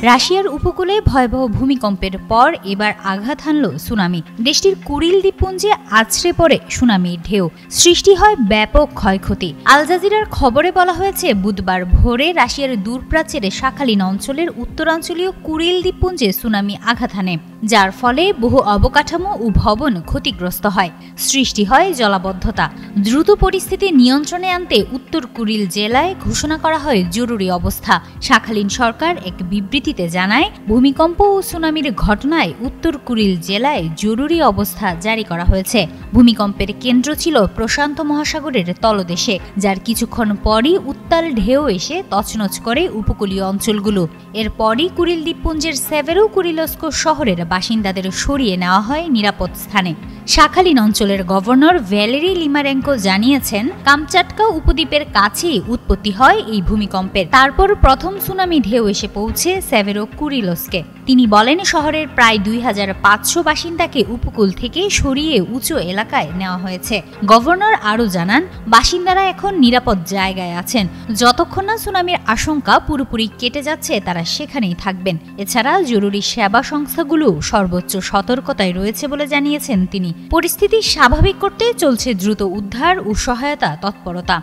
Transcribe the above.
রাশিয়ার উপকূলে ভয়াবহ ভূমিকম্পের পর এবার আঘাত হানল সুনামি। দেশটির কুরিল দ্বীপপুঞ্জে আছড়ে পড়ে সুনামির ঢেউ, সৃষ্টি হয় ব্যাপক ক্ষয়ক্ষতি। আল জাজিরার খবরে বলা হয়েছে, বুধবার ভোরে রাশিয়ার দূরপ্রাচ্যের শাখালিন অঞ্চলের উত্তরাঞ্চলীয় কুরিল দ্বীপপুঞ্জে সুনামি আঘাত হানে, যার ফলে বহু অবকাঠামো ও ভবন ক্ষতিগ্রস্ত হয়। সৃষ্টি হয় জলাবদ্ধতা। দ্রুত পরিস্থিতি নিয়ন্ত্রণে আনতে উত্তর কুরিল জেলায় ঘোষণা করা হয় জরুরি অবস্থা। শাখালিন সরকার এক বিবৃতিতে জানায়, ভূমিকম্প ও সুনামির ঘটনায় উত্তর কুরিল জেলায় জরুরি অবস্থা জারি করা হয়েছে। ভূমিকম্পের কেন্দ্র ছিল প্রশান্ত মহাসাগরের তলদেশে, যার কিছুক্ষণ পরই উত্তাল ঢেউ এসে তছনছ করে উপকূলীয় অঞ্চলগুলো। এরপরই কুরিল দ্বীপপুঞ্জের সেভেরো কুরিলস্ক শহরের বাসিন্দাদের সরিয়ে নেওয়া হয় নিরাপদ স্থানে। শাখালিন অঞ্চলের গভর্নর ভ্যালেরি লিমারেঙ্কো জানিয়েছেন, কামচাটকা উপদ্বীপের কাছেই উৎপত্তি হয় এই ভূমিকম্পের। তারপর প্রথম সুনামি ঢেউ এসে পৌঁছে সেভেরো কুরিলস্কে। তিনি বলেন, শহরের প্রায় 2500 বাসিন্দাকে উপকূল থেকে সরিয়ে উঁচু এলাকায় নেওয়া হয়েছে। গভর্নর আরও জানান, বাসিন্দারা এখন নিরাপদ জায়গায় আছেন। যতক্ষণ না সুনামির আশঙ্কা পুরোপুরি কেটে যাচ্ছে তারা সেখানেই থাকবেন। এছাড়া জরুরি সেবা সংস্থাগুলো সর্বোচ্চ সতর্কতায় রয়েছে বলে জানিয়েছেন তিনি। পরিস্থিতি স্বাভাবিক করতে চলছে দ্রুত উদ্ধার ও সহায়তা তৎপরতা।